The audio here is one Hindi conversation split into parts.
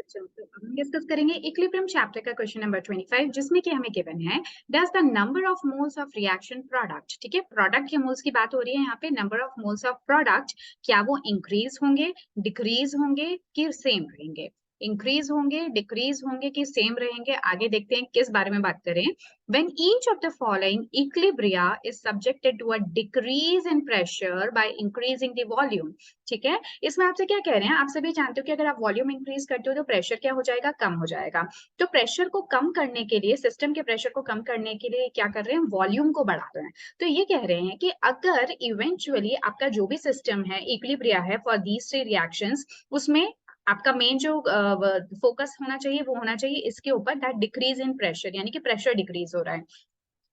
हम डिस्कस करेंगे इक्विलिब्रियम चैप्टर का क्वेश्चन नंबर 25 जिसमें कि हमें गिवन है does the number of moles of reaction product. ठीक है, प्रोडक्ट के मोल्स की बात हो रही है यहाँ पे। Number of moles of product क्या वो इंक्रीज होंगे, डिक्रीज होंगे कि सेम रहेंगे? इंक्रीज होंगे, डिक्रीज होंगे कि सेम रहेंगे? आगे देखते हैं किस बारे में बात करें। When each of the following equilibria is subjected to a decrease in pressure by increasing the volume। ठीक है, इसमें आपसे क्या कह रहे हैं, आप सभी जानते हो कि अगर आप वॉल्यूम इंक्रीज करते हो तो प्रेशर क्या हो जाएगा, कम हो जाएगा। तो प्रेशर को कम करने के लिए, सिस्टम के प्रेशर को कम करने के लिए क्या कर रहे हैं, वॉल्यूम को बढ़ा रहे हैं। तो ये कह रहे हैं कि अगर इवेंचुअली आपका जो भी सिस्टम है, इक्विलिब्रिया है फॉर दीज थ्री रिएक्शंस, उसमें आपका मेन जो फोकस होना चाहिए वो होना चाहिए इसके ऊपर, दैट डिक्रीज इन प्रेशर, यानी कि प्रेशर डिक्रीज हो रहा है।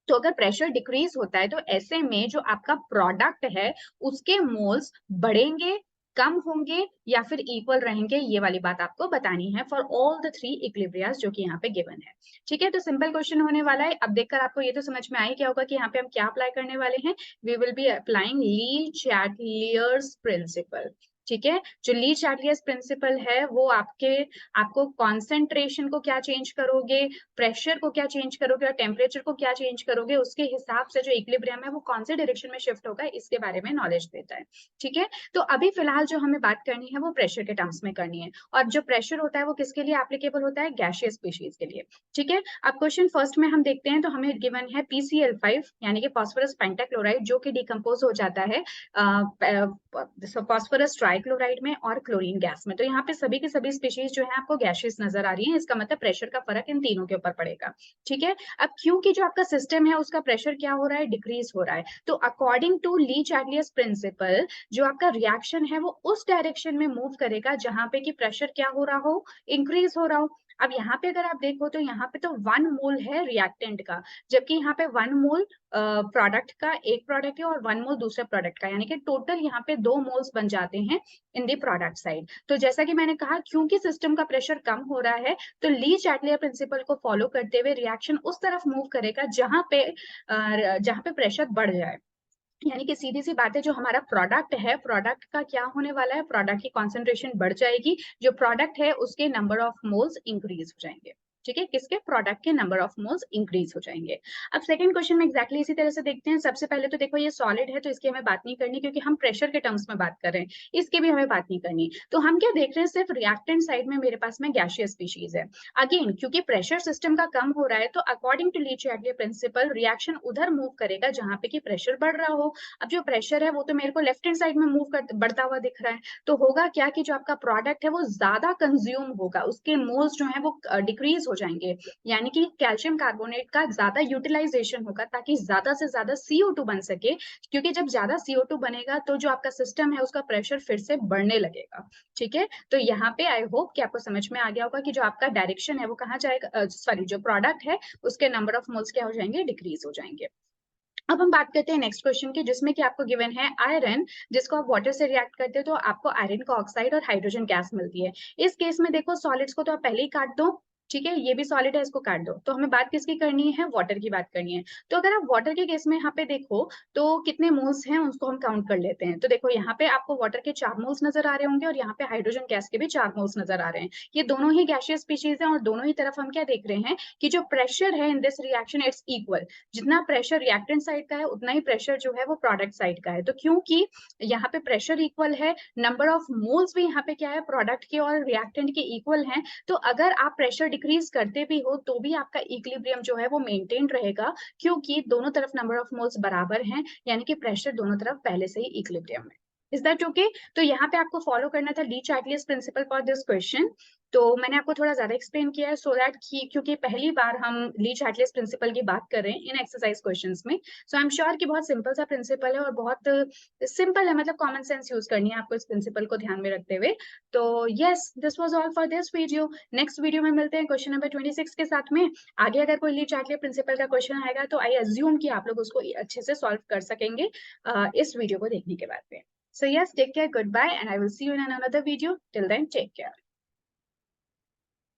तो अगर प्रेशर डिक्रीज होता है तो ऐसे में जो आपका प्रोडक्ट है उसके मोल्स बढ़ेंगे, कम होंगे या फिर इक्वल रहेंगे, ये वाली बात आपको बतानी है फॉर ऑल द थ्री इक्विलिब्रियास जो कि यहाँ पे गिवन है। ठीक है, तो सिंपल क्वेश्चन होने वाला है। अब देखकर आपको ये तो समझ में आ ही क्या होगा कि यहाँ पे हम क्या अप्लाई करने वाले हैं। We will be applying Le Chatelier's principle. ठीक है, जो ली चैटलियर्स प्रिंसिपल है वो आपको कॉन्सेंट्रेशन को क्या चेंज करोगे, प्रेशर को क्या चेंज करोगे और टेम्परेचर को क्या चेंज करोगे, उसके हिसाब से जो इक्विलिब्रियम है वो कौन से डायरेक्शन में शिफ्ट होगा इसके बारे में नॉलेज देता है। ठीक है, तो अभी फिलहाल जो हमें बात करनी है वो प्रेशर के टर्म्स में करनी है। और जो प्रेशर होता है वो किसके लिए एप्लीकेबल होता है, गैसियस स्पीशीज के लिए। ठीक है, अब क्वेश्चन फर्स्ट में हम देखते हैं तो हमें गिवन है PCl5 यानी कि फास्फोरस पेंटाक्लोराइड, जो कि डिकम्पोज हो जाता है फास्फोरस ट्राइक्लोराइड में और क्लोरीन गैस में। तो यहाँ पे सभी की सभी स्पीशीज जो है आपको गैसियस नजर आ रही है, इसका मतलब प्रेशर का फर्क इन तीनों के ऊपर पड़ेगा। ठीक है, अब क्योंकि जो आपका सिस्टम है उसका प्रेशर क्या हो रहा है, डिक्रीज हो रहा है, तो according to Le Chatelier's principle जो आपका रिएक्शन है वो उस डायरेक्शन में मूव करेगा जहां पे कि प्रेशर क्या हो रहा हो, इंक्रीज हो रहा हो। अब यहाँ पे अगर आप देखो तो यहाँ पे तो 1 मोल है रिएक्टेंट का, जबकि यहाँ पे 1 मोल प्रोडक्ट का, एक प्रोडक्ट है, और 1 मोल दूसरे प्रोडक्ट का, यानी कि टोटल यहाँ पे 2 मोल्स बन जाते हैं इन दी प्रोडक्ट साइड। तो जैसा कि मैंने कहा, क्योंकि सिस्टम का प्रेशर कम हो रहा है तो ली चैटलियर प्रिंसिपल को फॉलो करते हुए रिएक्शन उस तरफ मूव करेगा जहां पे प्रेशर बढ़ जाए। यानी कि सीधी सी बात है, जो हमारा प्रोडक्ट है, प्रोडक्ट का क्या होने वाला है, प्रोडक्ट की कॉन्सेंट्रेशन बढ़ जाएगी, जो प्रोडक्ट है उसके नंबर ऑफ मोल्स इंक्रीज हो जाएंगे। ठीक है, किसके, प्रोडक्ट के नंबर ऑफ मोल्स इंक्रीज हो जाएंगे। अब सेकंड क्वेश्चन में एक्जैक्टली इसी तरह से देखते हैं। सबसे पहले तो देखो ये सॉलिड है तो इसकी हमें बात नहीं करनी, क्योंकि हम प्रेशर के टर्म्स में बात कर रहे हैं, इसकी भी हमें बात नहीं करनी। तो हम क्या देख रहे हैं, सिर्फ रिएक्टेंट साइड में मेरे पास में गैसियस स्पीशीज है। अगेन क्योंकि प्रेशर सिस्टम का कम हो रहा है तो according to Le Chatelier principle reaction उधर मूव करेगा जहां पे कि प्रेशर बढ़ रहा हो। अब जो प्रेशर है वो तो मेरे को लेफ्ट हैंड साइड में बढ़ता हुआ दिख रहा है, तो होगा क्या कि जो आपका प्रोडक्ट है वो ज्यादा कंज्यूम होगा, उसके मोल्स जो है वो डिक्रीज हो जाएंगे, यानी कि कैल्शियम कार्बोनेट का ज्यादा यूटिलाइजेशन होगा ताकि ज्यादा से ज्यादा CO2 बन सके। क्योंकि जब ज्यादा CO2 बनेगा तो जो आपका सिस्टम है उसका प्रेशर फिर से बढ़ने लगेगा। ठीक है, तो यहाँ पे आई होप कि आपको समझ में आ गया होगा कि जो आपका डायरेक्शन है वो कहाँ जाएगा, सॉरी, जो प्रोडक्ट है उसके नंबर ऑफ मोल्स क्या हो जाएंगे, डिक्रीज हो जाएंगे। अब हम बात करते हैं नेक्स्ट क्वेश्चन की, जिसमें कि आपको गिवन है आयरन, जिसको आप वाटर से रिएक्ट करते हो तो आपको आयरन का ऑक्साइड और हाइड्रोजन गैस मिलती है। इस केस में देखो सॉलिड्स को तो आप पहले ही काट दो। ठीक है, ये भी सॉलिड है, इसको काट दो। तो हमें बात किसकी करनी है, वाटर की बात करनी है। तो अगर आप वाटर के केस में यहाँ पे देखो तो कितने मोल्स हैं उसको हम काउंट कर लेते हैं। तो देखो यहाँ पे आपको वाटर के 4 मोल्स नजर आ रहे होंगे और यहाँ पे हाइड्रोजन गैस के भी 4 मोल्स नजर आ रहे हैं। ये दोनों ही गैसियस स्पीशीज हैं और दोनों ही तरफ हम क्या देख रहे हैं कि जो प्रेशर है in this reaction it's equal. जितना प्रेशर रिएक्टेंट साइड का है उतना ही प्रेशर जो है वो प्रोडक्ट साइड का है। तो क्योंकि यहाँ पे प्रेशर इक्वल है, नंबर ऑफ मोल्स भी यहाँ पे क्या है, प्रोडक्ट के और रिएक्टेंट के इक्वल हैं, तो अगर आप प्रेशर डिक्रीज करते भी हो तो भी आपका इक्विलिब्रियम जो है वो मेंटेन रहेगा, क्योंकि दोनों तरफ नंबर ऑफ मोल्स बराबर हैं, यानी कि प्रेशर दोनों तरफ पहले से ही इक्विलिब्रियम है। Is that okay? तो यहाँ पे आपको फॉलो करना था Le Chatelier's principle for this question. तो मैंने आपको थोड़ा ज्यादा एक्सप्लेन किया है सो दैट कि क्योंकि पहली बार हम ली चैटलियर्स प्रिंसिपल की बात कर रहे हैं इन एक्सरसाइज क्वेश्चंस में, सो आई एम श्योर कि बहुत सिंपल सा प्रिंसिपल है और बहुत सिंपल है, मतलब कॉमन सेंस यूज करनी है आपको इस प्रिंसिपल को ध्यान में रखते हुए। तो yes, this was all for this video. Next video में मिलते हैं क्वेश्चन नंबर 26 के साथ में। आगे अगर कोई ली चैटलियर प्रिंसिपल का क्वेश्चन आएगा तो आई अज्यूम कि आप लोग उसको अच्छे से सॉल्व कर सकेंगे इस वीडियो को देखने के बाद में। So yes, take care, goodbye, and I will see you in another video. Till then, take care.